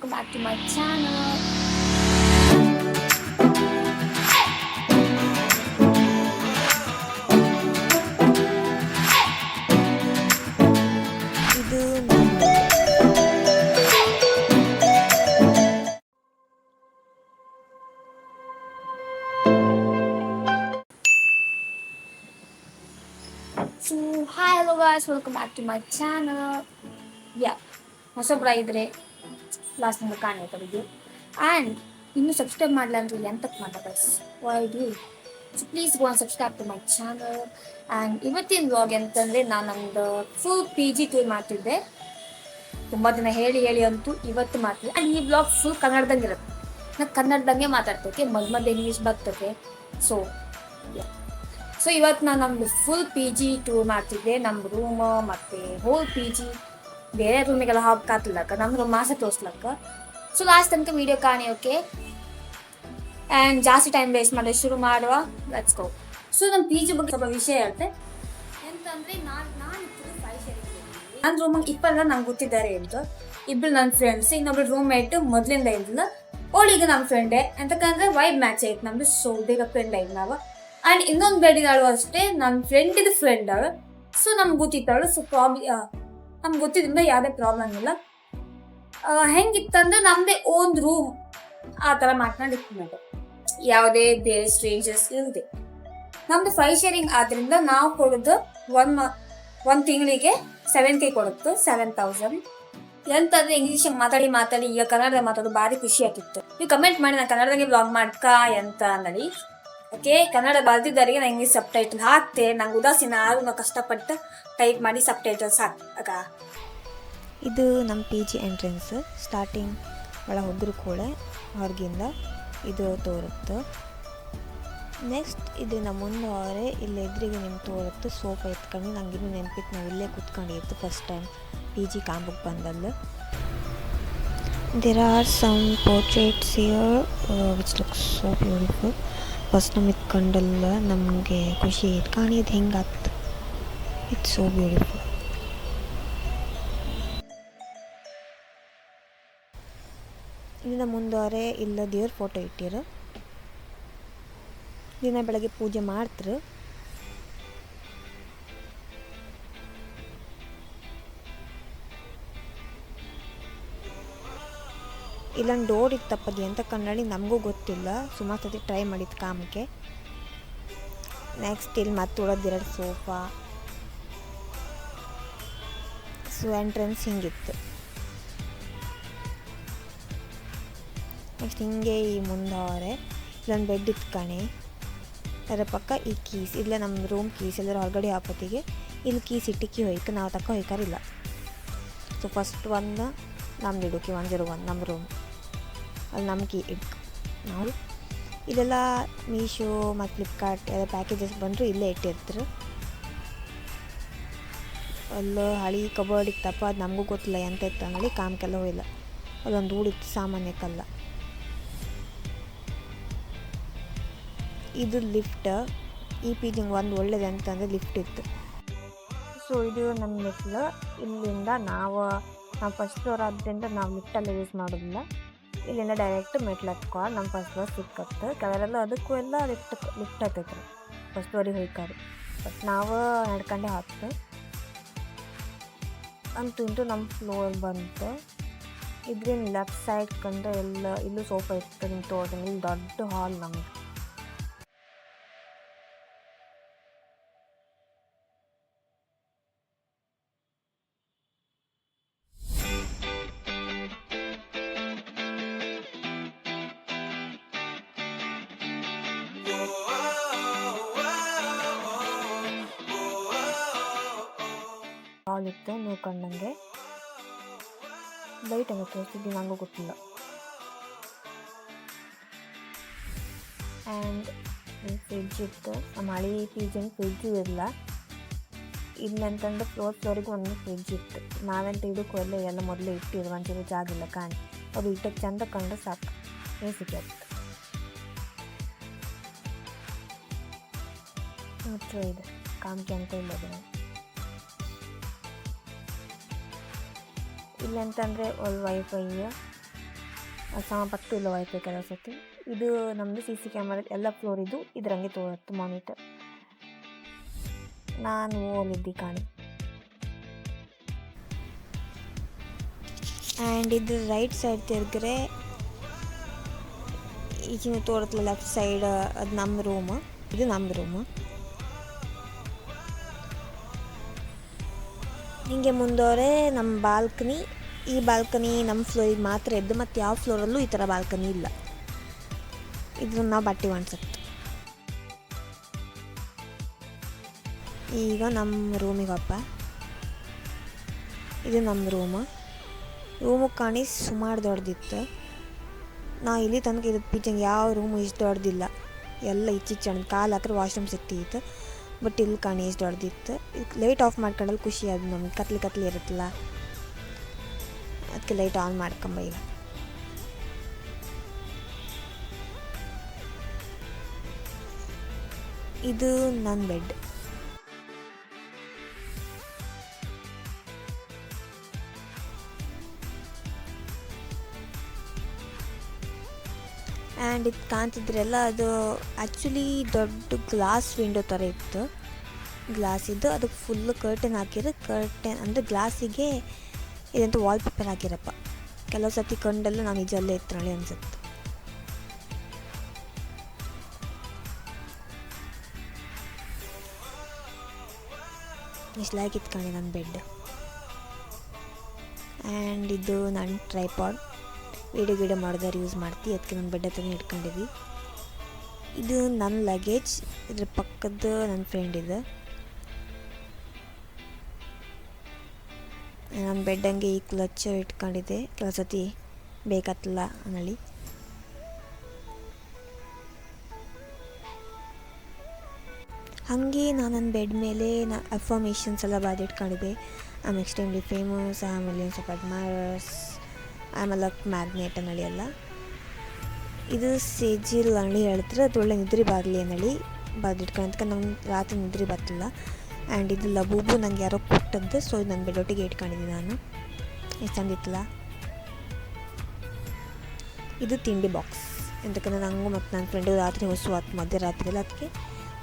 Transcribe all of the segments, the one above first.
welcome back to my channel. So hi hello guys, welcome back to my channel. Yeah, ಹೊಸಬ್ರ ಇದ್ರೆ last ನಿಮ್ಗೆ ಕಾಣಿರ್ತದೆ and ಇನ್ನೂ subscribe ಮಾಡಲ್ಲ ಅಂದ್ರೆ ಎಂತಕ್ಕೆ ಮಾಡ guys why do so please go on subscribe to my channel. And ಇವತ್ತಿನ vlog ಅಂತಂದರೆ ನಾನು ನಮ್ಮದು ಫುಲ್ PG ಟೂರ್ ಮಾಡ್ತಿದ್ದೆ. ತುಂಬ ದಿನ ಹೇಳಿ ಅಂತೂ ಇವತ್ತು ಮಾಡ್ತಿದ್ದೆ. ಆ್ಯಂಡ್ ಈ ವ್ಲಾಗ್ ಫುಲ್ ಕನ್ನಡದಂಗೆ ಇರುತ್ತೆ. ನಾನು ಕನ್ನಡದಂಗೆ ಮಾತಾಡ್ತೈತೆ, ಮಧ್ಯ ಇಂಗ್ಲೀಷ್ ಬರ್ತೈತೆ. ಸೊ ಇವತ್ತು ನಾನು ನಮ್ಮದು ಫುಲ್ PG ಟೂರ್ ಮಾಡ್ತಿದ್ದೆ. ನಮ್ಮ ರೂಮ್ ಮತ್ತು ಹೋಲ್ PG ಬೇರೆ ರೂಮಿಗೆಲ್ಲ ಹಾಕತ್ತಿಲ್ಲಕ್ಕ, ನಮ್ಮ ರೂಮ್ ಮಾಸ ತೋರಿಸ್ಲಕ್ಕ. ಸೊ ಲಾಸ್ಟ್ ತನಕ ವೀಡಿಯೋ ಕಾಣಿ, ಓಕೆ? ಆ್ಯಂಡ್ ಜಾಸ್ತಿ ಟೈಮ್ ವೇಸ್ಟ್ ಮಾಡಿ ಶುರು ಮಾಡುವ, ಲೆಟ್ಸ್ ಗೋ. ಸೊ ನಮ್ಮ PG ಬಗ್ಗೆ ಸ್ವಲ್ಪ ವಿಷಯ ಹೇಳ್ತೆ ಎಂತಂದರೆ ನಾನು ಇಬ್ಬರು 5 ಶೇರ್ ನನ್ನ ರೂಮಿಗೆ ಇಬ್ಬರು ನಂಗೆ ಗೊತ್ತಿದ್ದಾರೆ ಅಂತ. ಇಬ್ಬರು ನನ್ನ ಫ್ರೆಂಡ್ಸ್, ಇನ್ನೊಬ್ರು ರೂಮ್ ಮೇಟ್ ಮೊದಲಿಂದ ಇದ್ದಿಲ್ಲ, ಅವಳಿಗೆ ನಮ್ಮ ಫ್ರೆಂಡೇ. ಎಂತಕ್ಕಂದ್ರೆ ವೈಬ್ ಮ್ಯಾಚ್ ಆಯ್ತು ನಮ್ಮದು. ಸೊ ಬೇಗ ಫ್ರೆಂಡ್ ಆಯ್ತು ನಾವು. ಆ್ಯಂಡ್ ಇನ್ನೊಂದು ಬೆಡ್ಡಿದಾಳು ಅಷ್ಟೇ, ನನ್ನ ಫ್ರೆಂಡಿದು ಫ್ರೆಂಡ್ ಅವಳು. ಸೊ ನಮ್ಗೆ ಗೊತ್ತಿತ್ತಾಳು. ಸೊ ನಮ್ಗೆ ಗೊತ್ತಿದ್ದರಿಂದ ಯಾವುದೇ ಪ್ರಾಬ್ಲಮ್ ಇಲ್ಲ. ಹೆಂಗಿತ್ತಂದ್ರೆ ನಮ್ಮದೇ ಓನ್ ರೂಮ್ ಆ ಥರ ಮಾತನಾಡಿತ್ತು, ಯಾವುದೇ ಬೇರೆ ಸ್ಟ್ರೇಂಜರ್ಸ್ ಇಲ್ಲದೆ. ನಮ್ಮದು 5 ಶೇರಿಂಗ್ ಆದ್ದರಿಂದ ನಾವು ಕೊಡೋದು ಒಂದು ತಿಂಗಳಿಗೆ 7K ಕೊಡುತ್ತೆ, 7,000. ಎಂತಂದ್ರೆ ಇಂಗ್ಲೀಷ್ ಮಾತಾಡಿ ಈಗ ಕನ್ನಡ ಮಾತಾಡೋದು ಭಾರಿ ಖುಷಿ ಆಗ್ತಿತ್ತು. ನೀವು ಕಮೆಂಟ್ ಮಾಡಿ ನಾನು ಕನ್ನಡದಾಗೆ ಬ್ಲಾಗ್ ಮಾಡ್ಕ ಎಂತ ಅಂದಳಿ. ಓಕೆ, ಕನ್ನಡ ಬರ್ದಿದ್ದವರಿಗೆ ನಾನು ಇಂಗ್ಲೀಷ್ ಸಬ್ ಟೈಟಲ್ ಹಾಕ್ತೆ. ನಂಗೆ ಉದಾಸೀನ ಆದ್ರೂ ನಾವು ಕಷ್ಟಪಟ್ಟು ಟೈಪ್ ಮಾಡಿ ಸಬ್ ಟೈಟಲ್ಸ್ ಹಾಕ. ಇದು ನಮ್ಮ PG ಎಂಟ್ರೆನ್ಸ್. ಸ್ಟಾರ್ಟಿಂಗ್ ಒಳಗೆ ಹೋದ್ರು ಕೂಡ ಹೊರಗಿಂದ ಇದು ತೋರುತ್ತೆ. ನೆಕ್ಸ್ಟ್ ಇದು ನಮ್ಮ ಮುಂದೆ ಅವರೇ ಇಲ್ಲಿ ಎದುರಿಗೆ ನಿಮ್ಗೆ ತೋರುತ್ತೆ. ಸೋಫಾ ಎತ್ಕೊಂಡು ನಂಗೆ ಇನ್ನೂ ನೆನಪಿತ್ತು, ನಾವು ಇಲ್ಲೇ ಕೂತ್ಕೊಂಡಿತ್ತು ಫಸ್ಟ್ ಟೈಮ್ PG ಕಾಂಬಕ್ಕೆ ಬಂದಲ್ಲ. There are some portraits here which looks so beautiful. First ನಮಗೆ ಇಟ್ಕೊಂಡಲ್ಲ ನಮಗೆ ಖುಷಿ ಆಯ್ತು, ಕಾಣಿದ್ದು ಹೆಂಗಾಗ್ತು. It's so beautiful. ಇಲ್ಲಿಂದ ಮುಂದವರೆ ಇಲ್ಲ ದೇವ್ರ ಫೋಟೋ ಇಟ್ಟಿರು. ದಿನ ಬೆಳಗ್ಗೆ ಪೂಜೆ ಮಾಡ್ತಾರೆ. ಇಲ್ಲೊಂದು ಡೋರ್ ಇತ್ತಪ್ಪದಿ ಅಂತ ಕನ್ನಡಿ ನಮಗೂ ಗೊತ್ತಿಲ್ಲ. ಸುಮಾರು ಸತಿ ಟ್ರೈ ಮಾಡಿದ್ದು ಕಾಮಕ್ಕೆ. ನೆಕ್ಸ್ಟ್ ಇಲ್ಲಿ ಮತ್ತೆ ಉಳೋದು 2 ಸೋಫಾ. ಸೊ ಎಂಟ್ರೆನ್ಸ್ ಹಿಂಗಿತ್ತು. ನೆಕ್ಸ್ಟ್ ಹಿಂಗೆ ಈ ಮುಂದವರೆ ಇಲ್ಲೊಂದು ಬೆಡ್ ಇತ್ಕಣೆ. ಅದರ ಪಕ್ಕ ಈ ಕೀಸ್, ಇಲ್ಲ ನಮ್ಮ ರೂಮ್ ಕೀಸ್ ಎಲ್ಲರೂ ಹೊರಗಡೆ ಹಾಕೋತಿಗೆ ಇಲ್ಲಿ ಕೀಸ್ ಇಟ್ಟಿಕ್ಕಿ ಹೋಯ್ತು, ನಾವು ತಕ್ಕ ಹೋಯ್ಕಾರಿಲ್ಲ. ಸೊ ಫಸ್ಟ್ ಒಂದು ನಮ್ದು ಇಡೋಕೆ 101 ನಮ್ಮ ರೂಮ್, ಅಲ್ಲಿ ನಮ್ಮ ಕೀ ಇಟ್ಕ ನಾವು. ಇದೆಲ್ಲ ಮೀಶೋ ಮತ್ತು ಫ್ಲಿಪ್ಕಾರ್ಟ್ ಎಲ್ಲ ಪ್ಯಾಕೇಜಸ್ ಬಂದರೂ ಇಲ್ಲೇ ಇಟ್ಟಿರ್ತಾರೆ. ಅಲ್ಲೂ ಹಳಿ ಕಬೋರ್ಡ್ ಇತ್ತಪ್ಪ, ಅದು ನಮಗೂ ಗೊತ್ತಿಲ್ಲ ಎಂತ ಇತ್ತು ಅಂಗಡಿ, ಕಾಮಕ್ಕೆಲ್ಲ ಹೋಗಿಲ್ಲ. ಅದೊಂದು ಊಡಿತ್ತು ಸಾಮಾನ್ಯಕ್ಕೆಲ್ಲ. ಇದು ಲಿಫ್ಟ್. ಈ PGಂಗೆ ಒಂದು ಒಳ್ಳೇದು ಅಂತಂದರೆ ಲಿಫ್ಟ್ ಇತ್ತು. ಸೊ ಇದು ನಮ್ಮ ಮೆಟ್ಲು. ಇಲ್ಲಿಂದ ನಾವು ಫಸ್ಟ್ ಫ್ಲೋರ್ ಆದ್ದರಿಂದ ನಾವು ಲಿಫ್ಟೆಲ್ಲ ಯೂಸ್ ಮಾಡೋದಿಲ್ಲ. ಇಲ್ಲಿಂದ ಡೈರೆಕ್ಟ್ ಮೆಟ್ಲು ಹತ್ಕೊಂಡು ನಮ್ಮ ಫಸ್ಟ್ ಫ್ಲೋರ್ ಸಿಕ್ಕತ್ತೆ. ಕೆಲವರೆಲ್ಲ ಅದಕ್ಕೂ ಎಲ್ಲ ಲಿಫ್ಟ್ ಹತ್ತೈತ್ರಿ ಫಸ್ಟ್ ಫ್ಲೋರಿಗೆ ಹೋಯ್ಕಾರು. ಬಟ್ ನಾವು ನಡ್ಕೊಂಡೆ ಹತ್ತು ಅಂತೂ ನಮ್ಮ ಫ್ಲೋರ್ ಬಂತು. ಇದ್ರಿಂದ ಲೆಫ್ಟ್ ಸೈಡ್ ಕಂಡ್ರೆ ಎಲ್ಲ ಇಲ್ಲೂ ಸೋಫಾ ಇತ್ತು. ನಿಮ್ಗೆ ತೋರಿಸಿ ಇಲ್ಲಿ ದೊಡ್ಡ ಹಾಲ್ ನಮಗೆ. ಹಾಲ್ ಇತ್ತು ನೀವು ಕಂಡಂಗೆ. ಲೈಟ್ ಹಂಗೆ ತೋರಿಸ್ತಿದ್ದು ನನಗೂ ಗೊತ್ತಿಲ್ಲ. ಆ್ಯಂಡ್ ಫ್ರಿಡ್ಜ್ ಇತ್ತು. ನಮ್ಮ ಹಳಿ PGಂಗೆ ಫ್ರಿಡ್ಜು ಇರಲ್ಲ. ಇಲ್ಲಂತಂದ್ರೆ ಫ್ಲೋರಿಗೆ ಒಂದು ಫ್ರಿಡ್ಜ್ ಇತ್ತು. ನಾವೆಂತ ಇದಕ್ಕೂ ಎಲ್ಲ ಮೊದಲೇ ಇಟ್ಟಿರು, ಒಂಚೂರು ಜಾಗ ಇಲ್ಲ ಕಾಣಿ. ಅದು ಇಟ್ಟಕ್ಕೆ ಚಂದ ಕಂಡ್ರೆ ಸಾಕು, ಸಿಕ್ಕಿತ್ತು. ಹತ್ರ ಇದೆ ಕಾಮ್ಕೆ ಅಂತ ಇಲ್ಲದ. ಇಲ್ಲಂತಂದರೆ ಅಲ್ಲಿ ವೈಫೈ ಸಮ ಪತ್ತು ಇಲ್ಲ ಹೋಯ್ತು ಕೆಲವು ಸತಿ. ಇದು ನಮ್ಮದು CC ಕ್ಯಾಮರಾ ಎಲ್ಲ ಫ್ಲೋರ್ ಇದು ಇದರಂಗೆ ತೋರುತ್ತೆ ಮಾನಿಟರ್. ನಾನು ಓಲಿದ್ದಿ ಕಾಣಿ. ಆ್ಯಂಡ್ ಇದು ರೈಟ್ ಸೈಡ್ ತಿರ್ಗ್ರೆ ಈಚಿನ ತೋರತ್ಲ ಲೆಫ್ಟ್ ಸೈಡ್ ಅದು ನಮ್ಮ ರೂಮ್. ಇದು ನಮ್ಮ ರೂಮ್. ಹೀಗೆ ಮುಂದೋರೆ ನಮ್ಮ ಬಾಲ್ಕನಿ. ಈ ಬಾಲ್ಕನಿ ನಮ್ಮ ಫ್ಲೋರಿಗೆ ಮಾತ್ರ ಇದ್ದು ಮತ್ತು ಯಾವ ಫ್ಲೋರಲ್ಲೂ ಈ ಥರ ಬಾಲ್ಕನಿ ಇಲ್ಲ. ಇದು ನಾವು ಬಟ್ಟೆ ಒಣಸುತ್ತೆ. ಈಗ ನಮ್ಮ ರೂಮಿಗೆ ಹಬ್ಬ. ಇದು ನಮ್ಮ ರೂಮು ಕಾಣಿ ಸುಮಾರು ದೊಡ್ಡದಿತ್ತು. ನಾ ಇಲ್ಲಿ ತನಕ ಇದು ಪಿಚಂಗೆ ಯಾವ ರೂಮು ಇಷ್ಟು ದೊಡ್ಡದಿಲ್ಲ. ಎಲ್ಲ ಇಚ್ಚಿಚ್ಚಣ್ಣ ಕಾಲು ಹಾಕ್ರೆ ವಾಶ್ರೂಮ್ ಸಿಕ್ತಿತ್ತು. ಬಟ್ ಇಲ್ಲಿ ಕಾಣಿ ಇಷ್ಟು ದೊಡ್ಡದಿತ್ತು. ಇದು ಲೈಟ್ ಆಫ್ ಮಾಡ್ಕೊಂಡಲ್ಲಿ ಖುಷಿ ಅದು ನಮ್ಗೆ. ಕತ್ಲೆ ಇರುತ್ತಲ್ಲ, ಅದಕ್ಕೆ ಲೈಟ್ ಆನ್ ಮಾಡ್ಕೊಂಬ. ಈಗ ಇದು ನನ್ನ ಬೆಡ್. ಆ್ಯಂಡ್ ಇದು ಕಾಣ್ತಿದ್ರೆಲ್ಲ ಅದು ಆ್ಯಕ್ಚುಲಿ ದೊಡ್ಡ ಗ್ಲಾಸ್ ವಿಂಡೋ ಥರ ಇತ್ತು. ಗ್ಲಾಸ್ ಇದ್ದು ಅದಕ್ಕೆ ಫುಲ್ಲು ಕರ್ಟನ್ ಹಾಕಿರೋ. ಕರ್ಟನ್ ಅಂದರೆ ಗ್ಲಾಸಿಗೆ ಇದಂತ ವಾಲ್ಪೇಪರ್ ಹಾಕಿರಪ್ಪ. ಕೆಲವು ಸತಿ ಕಂಡೆಲ್ಲ ನಾನು ನಿಜಲ್ಲೇ ಇತ್ತರಳಿ ಅನ್ಸುತ್ತೆ. ಇಷ್ಟು ಲೈಕ್ ಇತ್ಕೊಂಡು ನನ್ನ ಬೆಡ್. ಆ್ಯಂಡ್ ಇದು ನನ್ನ ಟ್ರೈಪಾಡ್. ವಿಡಿಯೋ ಮಾಡಿದವ್ರು ಯೂಸ್ ಮಾಡ್ತೀವಿ. ಅದಕ್ಕೆ ನನ್ನ ಬೆಡ್ ಹತ್ರನೇ ಇಟ್ಕೊಂಡಿದ್ವಿ. ಇದು ನನ್ನ ಲಗೇಜ್. ಇದ್ರ ಪಕ್ಕದ ನನ್ನ ಫ್ರೆಂಡ್ ಇದೆ. ನನ್ನ ಬೆಡ್ ಹಂಗೆ ಈ ಕ್ಲಚ್ ಇಟ್ಕೊಂಡಿದ್ದೆ. ಕೆಲವು ಸತಿ ಬೇಕತ್ತಲ್ಲ ಅನ್ನಳಿ. ಹಾಗೆ ನಾನು ನನ್ನ ಬೆಡ್ ಮೇಲೆ ಅಫರ್ಮೇಷನ್ಸ್ ಎಲ್ಲ ಬರೆದಿಟ್ಕೊಂಡಿದ್ದೆ. I am extremely famous, I am millions of admirers, I am a luck magnet ಅನ್ನಳಿ ಎಲ್ಲ. ಇದು ಸೇಜಿಲ್ ಅನ್ನಳಿ ಹೇಳಿದ್ರೆ ಅದು ಒಳ್ಳೆ ನಿದ್ರೆ ಬರಲಿ ಅನ್ನಳಿ ಬರೆದಿಟ್ಕೊಂಡ್ಕೆ ನಂಗೆ ರಾತ್ರಿ ನಿದ್ರೆ ಬರ್ತಿಲ್ಲ. ಆ್ಯಂಡ್ ಇದು ಲಬೂಬು ನಂಗೆ ಯಾರೋ ಕೊಟ್ಟದ್ದು. ಸೊ ಇದು ನನ್ನ ಬೆಡ್ಡೊಟ್ಟಿಗೆ ಇಟ್ಕೊಂಡಿದ್ದೀನಿ ನಾನು. ಎಷ್ಟು ಚಂದಿತ್ತಲ್ಲ. ಇದು ತಿಂಡಿ ಬಾಕ್ಸ್. ಎಂತಕ್ಕಂದ್ರೆ ನನಗೂ ಮತ್ತು ನನ್ನ ಫ್ರೆಂಡು ರಾತ್ರಿ ಹೊತ್ತು ಮಧ್ಯರಾತ್ರಿ ಎಲ್ಲ, ಅದಕ್ಕೆ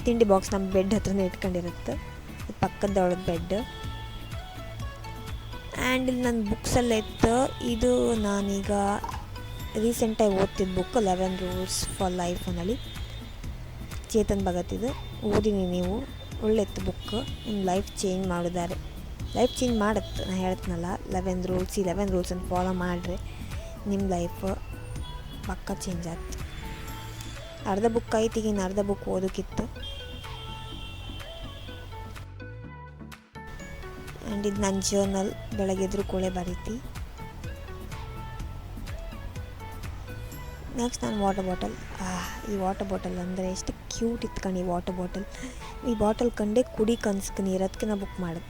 ತಿಂಡಿ ಬಾಕ್ಸ್ ನಮ್ಮ ಬೆಡ್ ಹತ್ರನೇ ಇಟ್ಕೊಂಡಿರುತ್ತೆ. ಇದು ಪಕ್ಕದೊಳಗೆ ಬೆಡ್. ಆ್ಯಂಡ್ ಇಲ್ಲಿ ನನ್ನ ಬುಕ್ಸೆಲ್ಲ ಇತ್ತು. ಇದು ನಾನೀಗ ರೀಸೆಂಟಾಗಿ ಓದ್ತಿದ್ದ ಬುಕ್ 11 ರೂಲ್ಸ್ ಫಾರ್ ಲೈಫ್ ಅನ್ನಳಿ. ಚೇತನ್ ಭಗತ್. ಇದು ಓದಿನಿ ನೀವು. ಒಳ್ಳೆ ಇತ್ತು ಬುಕ್. ನಿಮ್ಮ ಲೈಫ್ ಚೇಂಜ್ ಮಾಡಿದ್ದಾರೆ. ಲೈಫ್ ಚೇಂಜ್ ಮಾಡುತ್ತೆ. ನಾನು ಹೇಳ್ತೀನಲ್ಲ 11 ರೂಲ್ಸ್ ಅಂತ ಫಾಲೋ ಮಾಡಿದ್ರೆ ನಿಮ್ಮ ಲೈಫ್ ಪಕ್ಕ ಚೇಂಜ್ ಆಗ್ತದೆ. ಅರ್ಧ ಬುಕ್ ಐತಿ, ಈಗ ಅರ್ಧ ಬುಕ್ ಓದೋಕ್ಕಿತ್ತು. ಆ್ಯಂಡ್ ಇದು ನನ್ನ ಜರ್ನಲ್. ಬೆಳಗ್ಗೆ ಎದ್ರು ಕೊಳೆ ಬರೀತಿ. ನೆಕ್ಸ್ಟ್ ನಾನು ವಾಟರ್ ಬಾಟಲ್. ಈ ವಾಟರ್ ಬಾಟಲ್ ಅಂದರೆ ಎಷ್ಟು ಕ್ಯೂಟ್ ಇತ್ಕೊಂಡು ಈ ವಾಟರ್ ಬಾಟಲ್. ಈ ಬಾಟಲ್ ಕಂಡೆ ಕುಡಿಕನ್ಸ್ಕ ನೀರು. ಅದಕ್ಕೆ ನಾನು ಬುಕ್ ಮಾಡಿದೆ.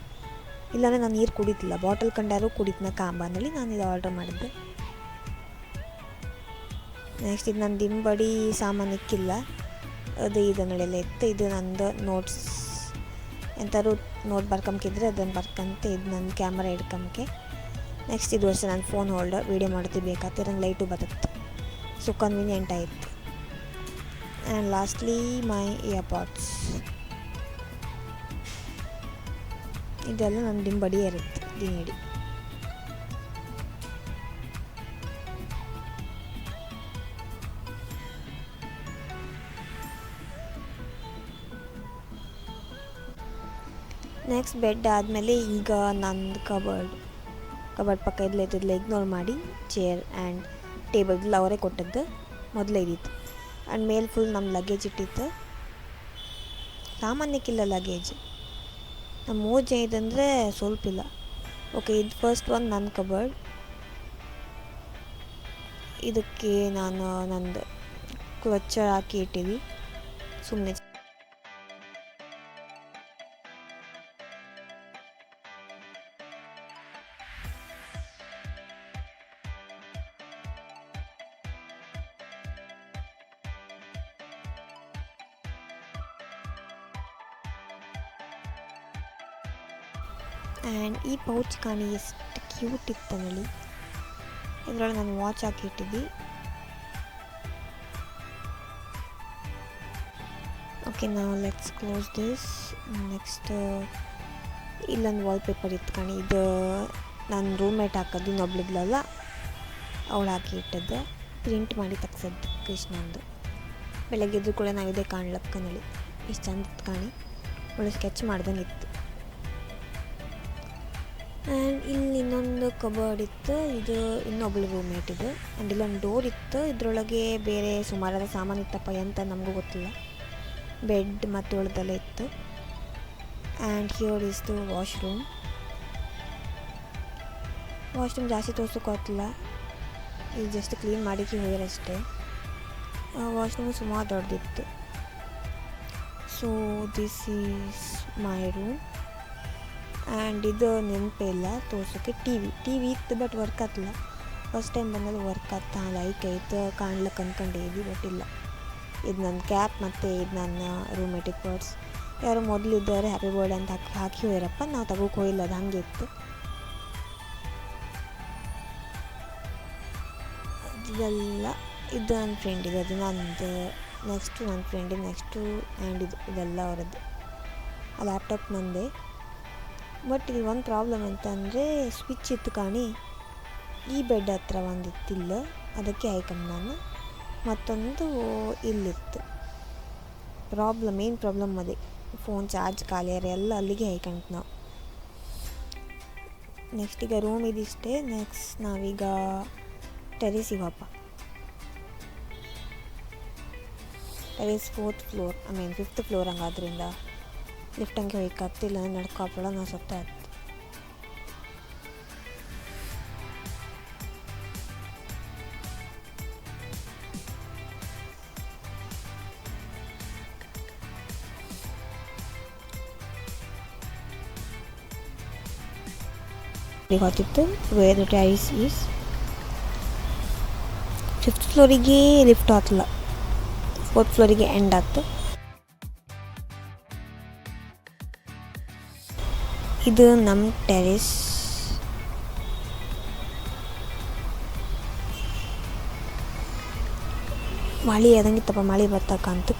ಇಲ್ಲಾಂದರೆ ನಾನು ನೀರು ಕುಡಿತಿಲ್ಲ. ಬಾಟಲ್ ಕಂಡಾರು ಕುಡಿತನ ಕಾಂಬನಲ್ಲಿ ನಾನು ಇದು ಆರ್ಡ್ರ್ ಮಾಡಿದ್ದೆ. ನೆಕ್ಸ್ಟ್ ಇದು ನನ್ನ ದಿಂಬಡಿ ಸಾಮಾನಿಕ್ಕಿಲ್ಲ. ಅದು ಇದನ್ನೆಲ್ಲ ಇತ್ತು. ಇದು ನಂದು ನೋಟ್ಸ್. ಎಂಥಾದ್ರು ನೋಟ್ ಬರ್ಕೊಂಬಿದ್ರೆ ಅದನ್ನು ಬರ್ಕೊಂತೆ. ಇದು ನನ್ನ ಕ್ಯಾಮ್ರಾ ಹಿಡ್ಕೊಂಬಕ್ಕೆ. ನೆಕ್ಸ್ಟ್ ಇದು ವರ್ಷ ನನ್ನ ಫೋನ್ ಹೋಲ್ಡರ್. ವೀಡಿಯೋ ಮಾಡ್ತೀವಿ ಬೇಕಾಗ್ತದೆ. ನಂಗೆ ಲೈಟು ಬರುತ್ತೆ. ಸೊ ಕನ್ವೀನಿಯೆಂಟ್ ಆಯಿತು. ಆ್ಯಂಡ್ ಲಾಸ್ಟ್ಲಿ ಮೈ ಇಯರ್ಪಾಡ್ಸ್. ಇದೆಲ್ಲ ನನ್ನ ದಿಂಬಡಿ ಇರುತ್ತೆ ದಿನಡಿ. ನೆಕ್ಸ್ಟ್ ಬೆಡ್ ಆದಮೇಲೆ ಈಗ ನಂದು ಕಬರ್ಡ್ ಪಕ್ಕ ಇದ್ದಿಲ್ಲ ಇಗ್ನೋರ್ ಮಾಡಿ ಚೇರ್ ಆ್ಯಂಡ್ ಟೇಬಲ್ ಅವರೇ ಕೊಟ್ಟದ್ದು. ಮೊದಲೇ ಇದ್ದಿತ್ತು. ಆ್ಯಂಡ್ ಮೇಲೆ ಫುಲ್ ನಮ್ಮ ಲಗೇಜ್ ಇಟ್ಟಿತ್ತು. ಸಾಮಾನ್ಯಕ್ಕಿಲ್ಲ ಲಗೇಜ್. ನಮ್ಮ 3 ಜನ ಇದಂದರೆ ಸ್ವಲ್ಪ ಇಲ್ಲ. ಓಕೆ, ಇದು ಫಸ್ಟ್ ಒಂದು ನನ್ನ ಕಬರ್ಡ್. ಇದಕ್ಕೆ ನಾನು ನಂದು ಕ್ಲಚ್ ಹಾಕಿ ಇಟ್ಟಿವಿ ಸುಮ್ಮನೆ. ಆ್ಯಂಡ್ ಈ ಪೌಚ್ ಕಾಣಿ ಎಷ್ಟು ಕ್ಯೂಟ್ ಇತ್ತನಲ್ಲಿ. ಇದರೊಳಗೆ ನಾನು ವಾಚ್ ಹಾಕಿಟ್ಟಿದ್ದೆ. ಓಕೆ, ನಾವು ಲೆಟ್ಸ್ ಕ್ಲೋಸ್ ದಿಸ್. ನೆಕ್ಸ್ಟ್ ಇಲ್ಲೊಂದು ವಾಲ್ಪೇಪರ್ ಇತ್ತು ಕಣಿ, ಇದು ನಾನು ರೂಮ್ಮೇಟ್ ಹಾಕೋದು, ಇನ್ನೊಬ್ಳಿದ್ಲಲ್ಲ ಅವಳು ಹಾಕಿ ಇಟ್ಟದ್ದು, ಪ್ರಿಂಟ್ ಮಾಡಿ ತೆಗ್ಸದ್ದು ಕೃಷ್ಣಂದು. ಬೆಳಗ್ಗೆ ಎದ್ದು ಕೂಡ ನಾವು ಇದೇ ಕಾಣ್ಲಕ್ಕನಲ್ಲಿ ಇಷ್ಟು ಚಂದ ಇತ್ತು ಕಾಣಿ, ಒಳ್ಳೆ ಸ್ಕೆಚ್ ಮಾಡ್ದಂಗೆ ಇತ್ತು. ಆ್ಯಂಡ್ ಇಲ್ಲಿ ಇನ್ನೊಂದು ಕಬೋರ್ಡ್ ಇತ್ತು, ಇದು ಇನ್ನೊಬ್ಳು ರೂಮ್ಮೇಟ್ ಇದು. ಆ್ಯಂಡ್ ಇಲ್ಲೊಂದು ಡೋರ್ ಇತ್ತು, ಇದರೊಳಗೆ ಬೇರೆ ಸುಮಾರಾದ ಸಾಮಾನು ಇತ್ತಪ್ಪ ಎಂತ ನಮಗೂ ಗೊತ್ತಿಲ್ಲ. ಬೆಡ್ ಮತ್ತು ಉಳ್ದೆಲ್ಲ ಇತ್ತು. And here is the washroom ಜಾಸ್ತಿ ತೋರ್ಸೋಕೆ ಗೊತ್ತಿಲ್ಲ, ಈಗ ಜಸ್ಟ್ ಕ್ಲೀನ್ ಮಾಡಿಕ್ಕೆ ಹೋಗಿರಷ್ಟೇ. ವಾಶ್ರೂಮ್ ಸುಮಾರು ದೊಡ್ಡದಿತ್ತು. So this is my room. And ಇದು ನೆನಪೇ ಇಲ್ಲ ತೋರ್ಸೋಕ್ಕೆ. ಟಿ ವಿ ಇತ್ತು ಬಟ್ ವರ್ಕ್ ಆಗ್ತಿಲ್ಲ. ಫಸ್ಟ್ ಟೈಮ್ ಬಂದಲ್ಲಿ ವರ್ಕ್ ಆಗ್ತಾ ಲೈಕ್ ಐತೆ ಕಾಣ್ಲಿಕ್ಕೆ ಅಂದ್ಕೊಂಡಿದ್ವಿ, ಬಟ್ ಇಲ್ಲ. ಇದು ನನ್ನ ಕ್ಯಾಪ್ ಮತ್ತು ಇದು ನನ್ನ ರೂಮ್ಮೇಟಿಗೆ ಪರ್ಸ್. ಯಾರು ಮೊದಲಿದ್ದವ್ರೆ ಹ್ಯಾಪಿ ಬರ್ಡೇ ಅಂತ ಹಾಕಿ ಹೋಗಿರಪ್ಪ, ನಾವು ತಗೋಕೆ ಹೋಗಿಲ್ಲ, ಅದು ಹಾಗೆ ಇತ್ತು. ಇದೆಲ್ಲ ಇದು ನನ್ನ ಫ್ರೆಂಡಿಗೆ, ಅದು ನಂದು. ನೆಕ್ಸ್ಟು ನನ್ನ ಫ್ರೆಂಡಿಗೆ, ನೆಕ್ಸ್ಟು ಆ್ಯಂಡ್ ಇದೆಲ್ಲ ಅವರದ್ದು. ಆ ಲ್ಯಾಪ್ಟಾಪ್ ನಂದೆ. ಬಟ್ ಇಲ್ಲಿ ಒಂದು ಪ್ರಾಬ್ಲಮ್ ಅಂತಂದರೆ ಸ್ವಿಚ್ ಇತ್ತು ಕಾಣಿ, ಈ ಬೆಡ್ ಹತ್ರ ಒಂದಿತ್ತಿಲ್ಲ, ಅದಕ್ಕೆ ಹಾಯ್ಕೊಂಡು ನಾನು. ಮತ್ತೊಂದು ಇಲ್ಲಿತ್ತು. ಏನು ಪ್ರಾಬ್ಲಮ್ ಅದೇ, ಫೋನ್ ಚಾರ್ಜ್ ಖಾಲಿಯಾರೆ ಎಲ್ಲ ಅಲ್ಲಿಗೆ ಹಾಯ್ಕೊಂಡು ನಾವು. ನೆಕ್ಸ್ಟ್ ಈಗ ರೂಮ್ ಇದಿಷ್ಟೇ. ನೆಕ್ಸ್ಟ್ ನಾವೀಗ ಟೆರೇಸಿಗೆ ಹೋಗಪ್ಪ. Terrace 4th floor, 5th floor ಹಂಗಾದ್ರಿಂದ ಲಿಫ್ಟ್ ಹಂಗೆ ಹೋಗ್ಕಾಗ್ತಿಲ್ಲ, ನಡ್ಕೊಪ್ಪಳ ನಾವು ಸತ್ತ ಆಯ್ತು. ಗೊತ್ತಿತ್ತು ವೇರ್ ಟೆರೇಸ್ ಈಸ್. 5th ಫ್ಲೋರಿಗೆ ಲಿಫ್ಟ್ ಹತ್ತಲ್ಲ, 4th ಫ್ಲೋರಿಗೆ ಎಂಡ್ ಆಯ್ತು. ಇದು ನಮ್ಮ ಟೆರೇಸ್. ಮಳೆ ಅದಂಗಿತ್ತಪ್ಪ, ಮಳೆ ಬರ್ತಕ್ಕಂತ.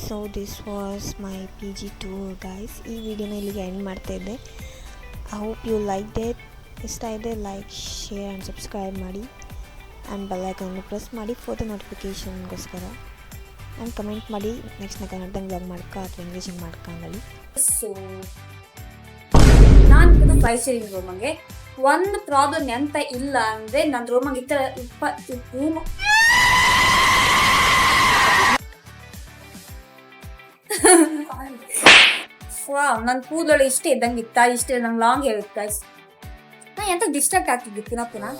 So this was my PG tour guys. ಈ ವಿಡಿಯೋನ ಇಲ್ಲಿಗೆ ಎಂಡ್ ಮಾಡ್ತಾಯಿದ್ದೆ. I hope you like it. ಇಷ್ಟ ಇದೆ ಲೈಕ್, ಶೇರ್ ಆ್ಯಂಡ್ ಸಬ್ಸ್ಕ್ರೈಬ್ ಮಾಡಿ. ಆ್ಯಂಡ್ ಬೆಲ್ ಐಕನ್ನು ಪ್ರೆಸ್ ಮಾಡಿ ಫೋಟೋ ನೋಟಿಫಿಕೇಷನ್ಗೋಸ್ಕರ. ಆ್ಯಂಡ್ ಕಮೆಂಟ್ ಮಾಡಿ ನೆಕ್ಸ್ಟ್ ನಾ ಕನ್ನಡದಂಗೆ ಬ್ಲಾಗ್ ಮಾಡ್ಕೊ ಅಥವಾ ಇಂಗ್ಲೀಷಿಗೆ ಮಾಡ್ಕೊಂಡಲ್ಲಿ. ಸೊ ನಾನು 5 ಸ್ಟಾರ್ ರೂಮಂಗೆ ಒಂದು ಪ್ರಾಬ್ಲಮ್ ಎಂತ ಇಲ್ಲ ಅಂದರೆ, ನನ್ನ ರೂಮಂಗೆ ಈ ಥರ ರೂಮ್ ನನ್ನ ಕೂದಲೊಳಗೆ ಇಷ್ಟೇ ಇದ್ದಂಗೆ ಇಷ್ಟ, ಇಷ್ಟೇ ನಂಗೆ ಲಾಂಗ್ ಹೇಳುತ್ತೆ ಗೈಸ್. ನಾ ಎಂತ ಡಿಸ್ಟ್ರಾಕ್ಟ್ ಆಗ್ತಿದ್ದೆ ಪುನಃ.